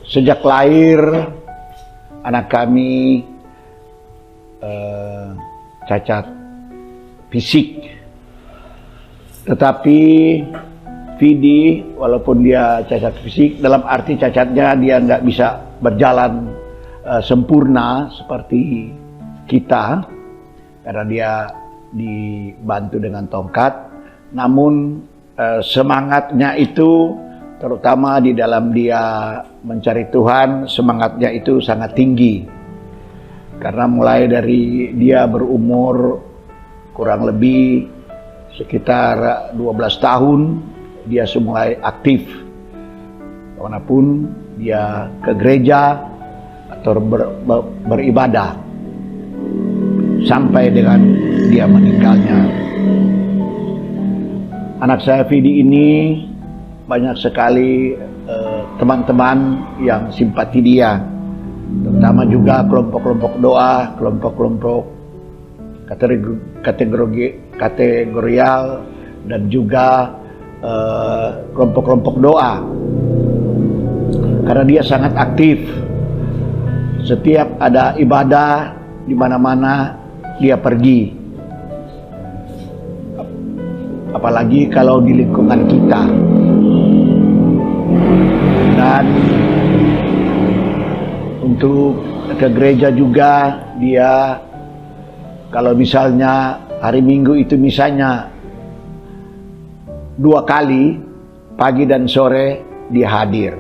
Sejak lahir anak kami cacat fisik, tetapi Vidi walaupun dia cacat fisik, dalam arti cacatnya dia nggak bisa berjalan sempurna seperti kita karena dia dibantu dengan tongkat, namun semangatnya itu, terutama di dalam dia mencari Tuhan, semangatnya itu sangat tinggi. Karena mulai dari dia berumur kurang lebih sekitar 12 tahun, dia mulai aktif. Kemanapun dia ke gereja atau beribadah, sampai dengan dia meninggalnya. Anak saya Vidi ini banyak sekali teman-teman yang simpati dia, terutama juga kelompok-kelompok doa, kelompok-kelompok kategorial, dan juga kelompok-kelompok doa. Karena dia sangat aktif, setiap ada ibadah di mana-mana dia pergi. Apalagi kalau di lingkungan kita. Dan untuk ke gereja juga dia, kalau misalnya hari Minggu itu misalnya 2 kali, pagi dan sore dia hadir.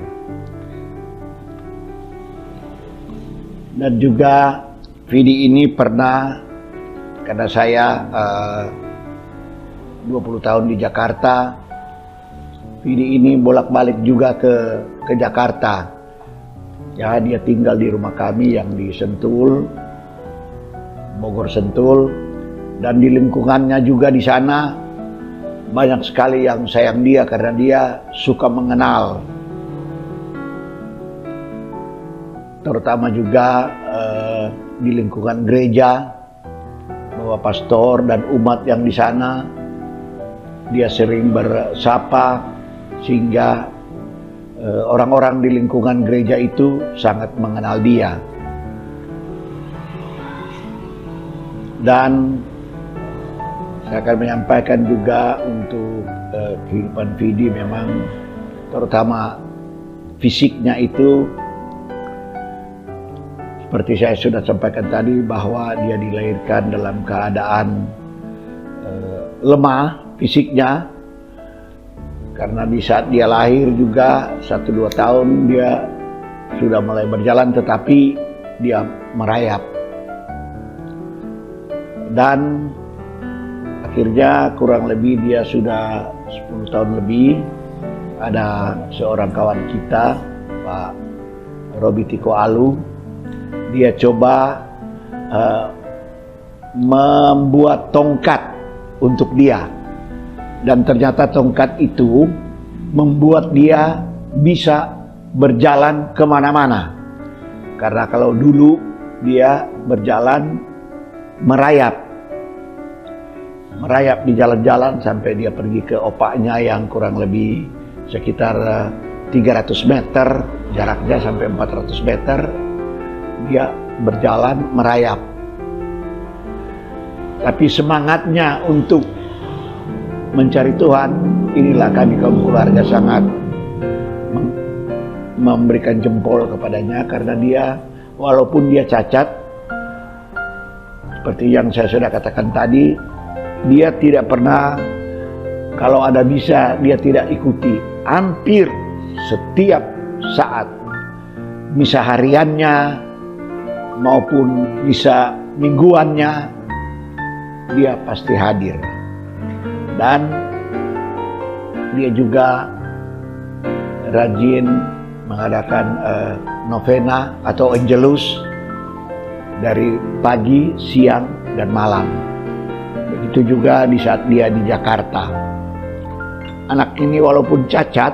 Dan juga Vidi ini pernah, karena saya 20 tahun di Jakarta, Vidi ini bolak-balik juga ke Jakarta. Ya, dia tinggal di rumah kami yang di Sentul, Bogor Sentul, dan di lingkungannya juga di sana banyak sekali yang sayang dia karena dia suka mengenal. Terutama juga di lingkungan gereja, bahwa pastor dan umat yang di sana dia sering bersapa, sehingga orang-orang di lingkungan gereja itu sangat mengenal dia. Dan saya akan menyampaikan juga untuk kehidupan Vidi, memang terutama fisiknya itu, seperti saya sudah sampaikan tadi, bahwa dia dilahirkan dalam keadaan lemah fisiknya. Karena di saat dia lahir juga 1-2 tahun dia sudah mulai berjalan, tetapi dia merayap. Dan akhirnya kurang lebih dia sudah 10 tahun lebih, ada seorang kawan kita, Pak Robi Tiko Alu, dia coba membuat tongkat untuk dia. Dan ternyata tongkat itu membuat dia bisa berjalan kemana-mana. Karena kalau dulu dia berjalan merayap di jalan-jalan sampai dia pergi ke opaknya yang kurang lebih sekitar 300 meter, jaraknya sampai 400 meter, dia berjalan merayap. Tapi semangatnya untuk mencari Tuhan, inilah kami kaum keluarga sangat memberikan jempol kepadanya, karena dia walaupun dia cacat, seperti yang saya sudah katakan tadi, dia tidak pernah, kalau ada bisa dia tidak ikuti. Hampir setiap saat, misa hariannya maupun misa mingguannya, dia pasti hadir. Dan dia juga rajin mengadakan novena atau angelus dari pagi, siang, dan malam. Begitu juga di saat dia di Jakarta. Anak ini walaupun cacat,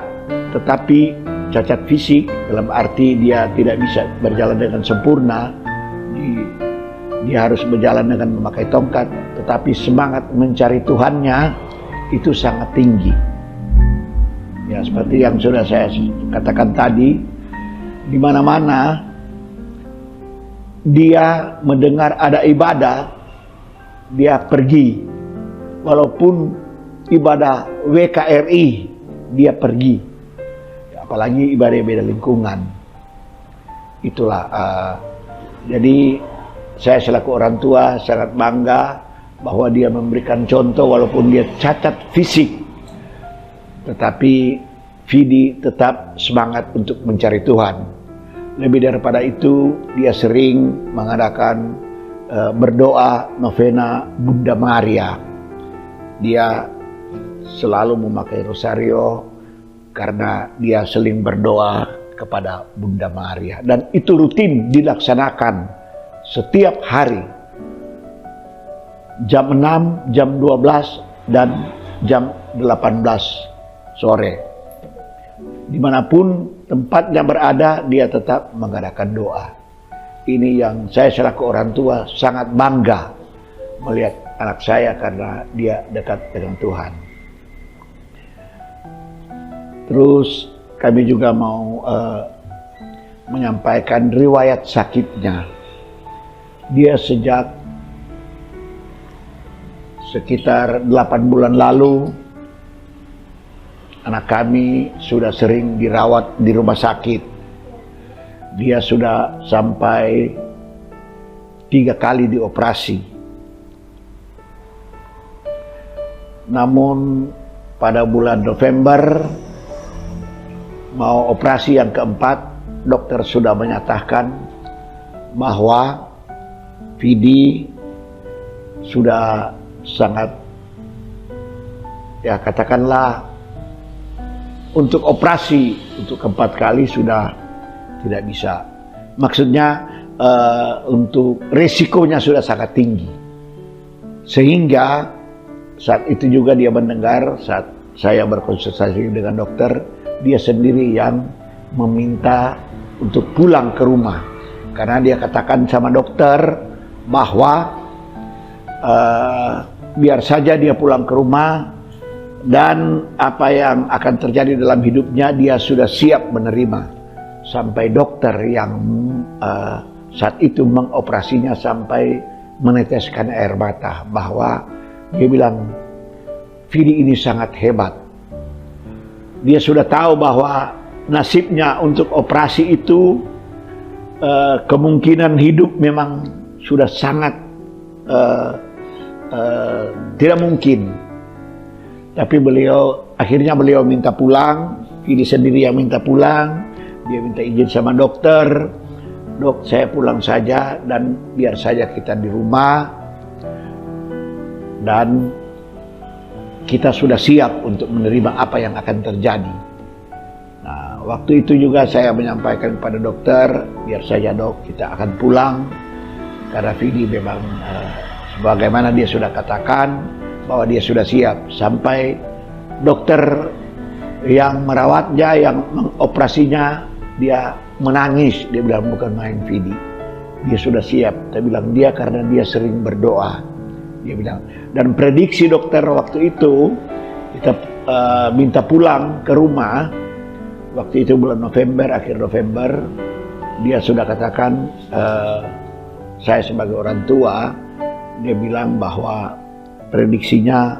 tetapi cacat fisik dalam arti dia tidak bisa berjalan dengan sempurna, dia harus berjalan dengan memakai tongkat, tetapi semangat mencari Tuhannya itu sangat tinggi. Ya, seperti yang sudah saya katakan tadi, di mana-mana dia mendengar ada ibadah, dia pergi. Walaupun ibadah WKRI, dia pergi. Apalagi ibadah beda lingkungan. Itulah. Jadi saya selaku orang tua sangat bangga bahwa dia memberikan contoh walaupun dia cacat fisik. Tetapi Vidi tetap semangat untuk mencari Tuhan. Lebih daripada itu, dia sering mengadakan berdoa novena Bunda Maria. Dia selalu memakai rosario karena dia sering berdoa kepada Bunda Maria. Dan itu rutin dilaksanakan setiap hari. Jam 6, jam 12, dan jam 18 sore. Dimanapun tempatnya berada, dia tetap mengadakan doa. Ini yang saya selaku orang tua sangat bangga melihat anak saya karena dia dekat dengan Tuhan. Terus kami juga mau menyampaikan riwayat sakitnya. Dia sejak sekitar 8 bulan lalu, anak kami sudah sering dirawat di rumah sakit. Dia sudah sampai 3 kali dioperasi. Namun pada bulan November mau operasi yang keempat, dokter sudah menyatakan bahwa Vidi sudah sangat, ya katakanlah, untuk operasi untuk keempat kali sudah tidak bisa. Maksudnya untuk resikonya sudah sangat tinggi. Sehingga saat itu juga dia mendengar saat saya berkonsultasi dengan dokter, dia sendiri yang meminta untuk pulang ke rumah. Karena dia katakan sama dokter bahwa biar saja dia pulang ke rumah, dan apa yang akan terjadi dalam hidupnya dia sudah siap menerima. Sampai dokter yang saat itu mengoperasinya sampai meneteskan air mata, bahwa dia bilang, Vidi ini sangat hebat. Dia sudah tahu bahwa nasibnya untuk operasi itu kemungkinan hidup memang sudah sangat tidak mungkin. Tapi akhirnya beliau minta pulang. Vidi sendiri yang minta pulang. Dia minta izin sama dokter. Dok, saya pulang saja dan biar saja kita di rumah. Dan kita sudah siap untuk menerima apa yang akan terjadi. Nah, waktu itu juga saya menyampaikan kepada dokter, biar saja dok, kita akan pulang. Karena Vidi memang sebagaimana dia sudah katakan, bahwa dia sudah siap. Sampai dokter yang merawatnya, yang mengoperasinya, dia menangis. Dia bilang, bukan main Vidi, dia sudah siap. Dia bilang, dia karena dia sering berdoa. Dia bilang, dan prediksi dokter waktu itu kita minta pulang ke rumah. Waktu itu bulan November, akhir November, dia sudah katakan, saya sebagai orang tua, dia bilang bahwa prediksinya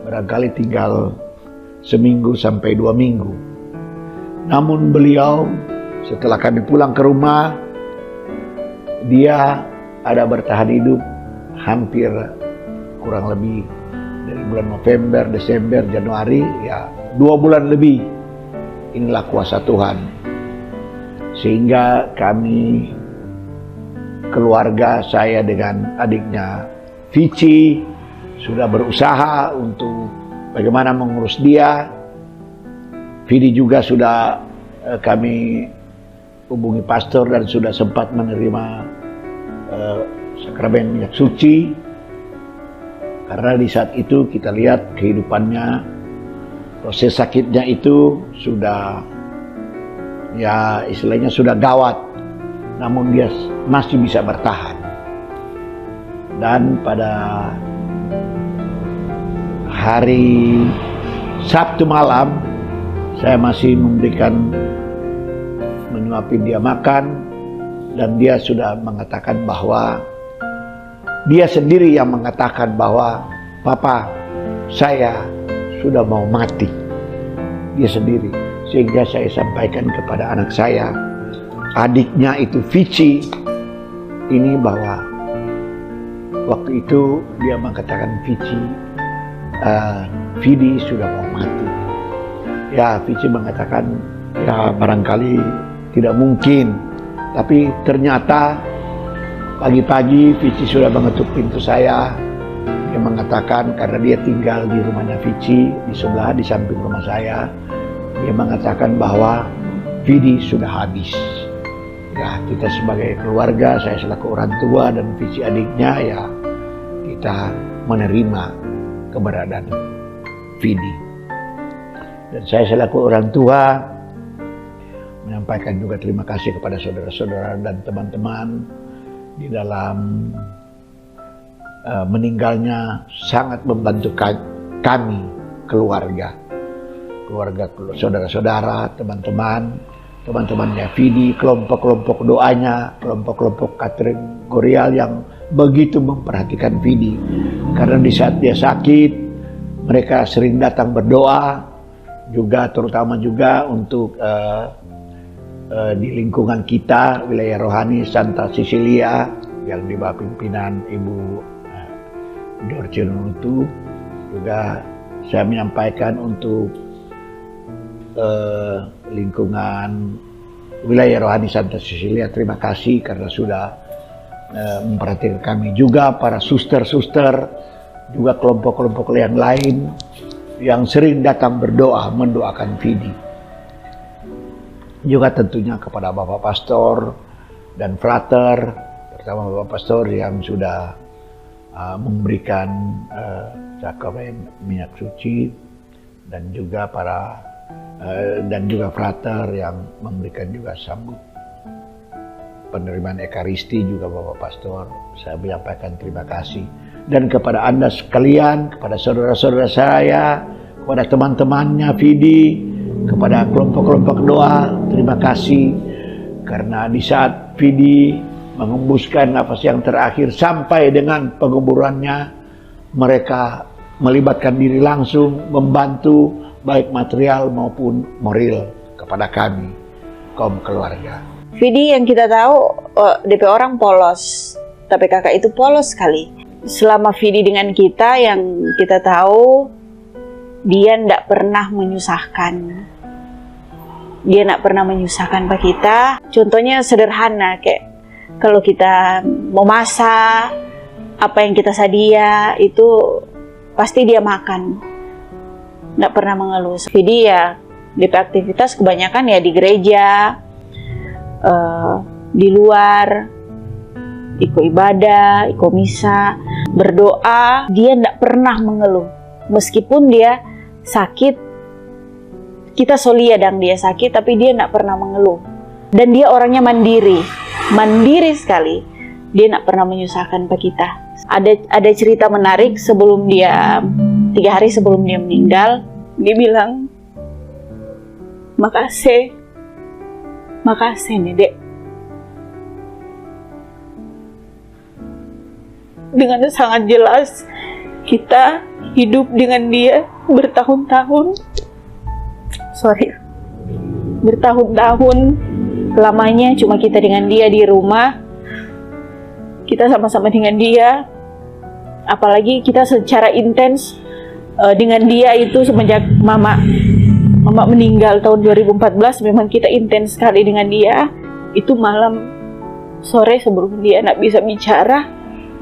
barangkali tinggal seminggu sampai 2 minggu. Namun beliau setelah kami pulang ke rumah, dia ada bertahan hidup hampir kurang lebih dari bulan November, Desember, Januari, ya 2 bulan lebih. Inilah kuasa Tuhan. Sehingga kami, keluarga saya dengan adiknya Vici, sudah berusaha untuk bagaimana mengurus dia. Vidi juga sudah kami hubungi pastor dan sudah sempat menerima sakramen minyak suci. Karena di saat itu kita lihat kehidupannya, proses sakitnya itu sudah, ya istilahnya sudah gawat. Namun dia masih bisa bertahan. Dan pada hari Sabtu malam, saya masih memberikan menyuapin dia makan, dan dia sudah mengatakan bahwa dia sendiri yang mengatakan bahwa, "Papa, saya sudah mau mati." Dia sendiri. Sehingga saya sampaikan kepada anak saya, adiknya itu Vici, ini bahwa waktu itu dia mengatakan, Vidi sudah mau mati. Ya, Vici mengatakan, ya barangkali tidak mungkin. Tapi ternyata pagi-pagi Vici sudah mengetuk pintu saya. Dia mengatakan, karena dia tinggal di rumahnya Vici, di sebelah, di samping rumah saya. Dia mengatakan bahwa Vidi sudah habis. Ya, kita sebagai keluarga, saya selaku orang tua dan Vici adiknya, ya kita menerima keberadaan Vidi. Dan saya selaku orang tua menyampaikan juga terima kasih kepada saudara-saudara dan teman-teman di dalam meninggalnya sangat membantu kami keluarga, saudara-saudara, teman-temannya Vidi, kelompok-kelompok doanya, kelompok-kelompok kategorial yang begitu memperhatikan Vidi. Karena di saat dia sakit, mereka sering datang berdoa, juga terutama juga untuk di lingkungan kita, wilayah rohani Santa Cecilia yang di bawah pimpinan Ibu Dorce Nunutu. Juga saya menyampaikan untuk lingkungan wilayah rohani Santa Cecilia, terima kasih karena sudah memperhatikan kami. Juga para suster-suster, juga kelompok-kelompok yang lain yang sering datang berdoa, mendoakan Vidi. Juga tentunya kepada Bapak Pastor dan Frater, terutama Bapak Pastor yang sudah memberikan sakramen minyak suci, dan juga Frater yang memberikan juga sambut penerimaan Ekaristi, juga Bapak Pastor. Saya menyampaikan terima kasih. Dan kepada Anda sekalian, kepada saudara-saudara saya, kepada teman-temannya Vidi, kepada kelompok-kelompok doa, terima kasih. Karena di saat Vidi mengembuskan nafas yang terakhir sampai dengan penguburannya, mereka melibatkan diri langsung membantu baik material maupun moral kepada kami, kaum keluarga. Vidi yang kita tahu DP orang polos, tapi kakak itu polos sekali. Selama Vidi dengan kita, yang kita tahu dia tidak pernah menyusahkan. Dia tidak pernah menyusahkan Pak kita. Contohnya sederhana, kayak kalau kita mau masak, apa yang kita sedia itu pasti dia makan. Tidak pernah mengeluh. Jadi ya DP aktivitas kebanyakan ya di gereja, di luar, ikut ibadah, ikut misa, berdoa. Dia tidak pernah mengeluh. Meskipun dia sakit, kita solia dan dia sakit, tapi dia tidak pernah mengeluh. Dan dia orangnya mandiri sekali. Dia tidak pernah menyusahkan Pak kita. Ada cerita menarik sebelum dia 3 hari sebelum dia meninggal, dia bilang, makasih nih dek. Dengan sangat jelas kita hidup dengan dia bertahun-tahun lamanya cuma kita dengan dia di rumah, kita sama-sama dengan dia, apalagi kita secara intens dengan dia itu semenjak mama meninggal tahun 2014. Memang kita intens sekali dengan dia. Itu malam sore sebelum dia nak bisa bicara,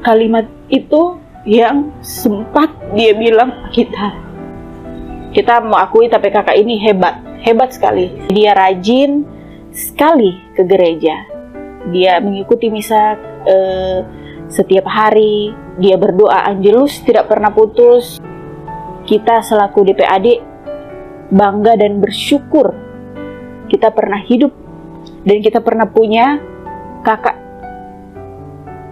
kalimat itu yang sempat dia bilang kita mau akui, tapi kakak ini hebat sekali. Dia rajin sekali ke gereja, dia mengikuti misa setiap hari, dia berdoa Angelus tidak pernah putus. Kita selaku DP adik bangga dan bersyukur kita pernah hidup dan kita pernah punya kakak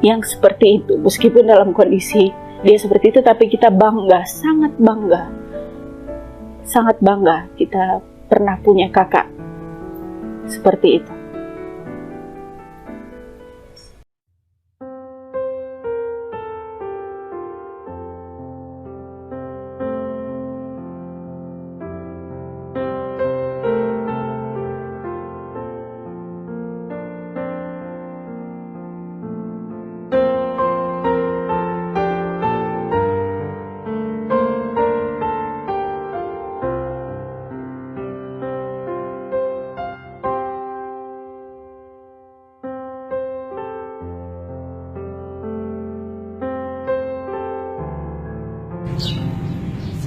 yang seperti itu. Meskipun dalam kondisi dia seperti itu, tapi kita bangga, sangat bangga kita pernah punya kakak seperti itu.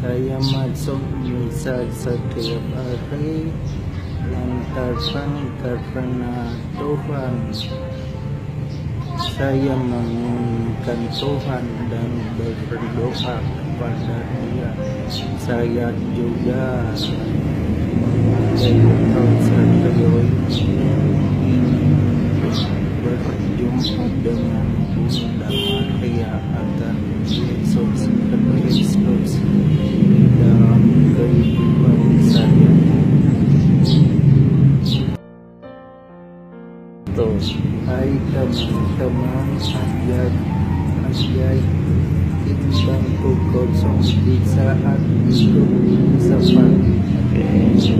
Saya masuk misa setiap hari lantaran karena Tuhan. Saya menginginkan Tuhan dan berdoa kepada Dia. Saya juga berjumpa dengan Bunda Maria agar Yesus Kristus dalam kehidupan saya. Hai teman-teman, ajai bangku kosong di saat itu seperti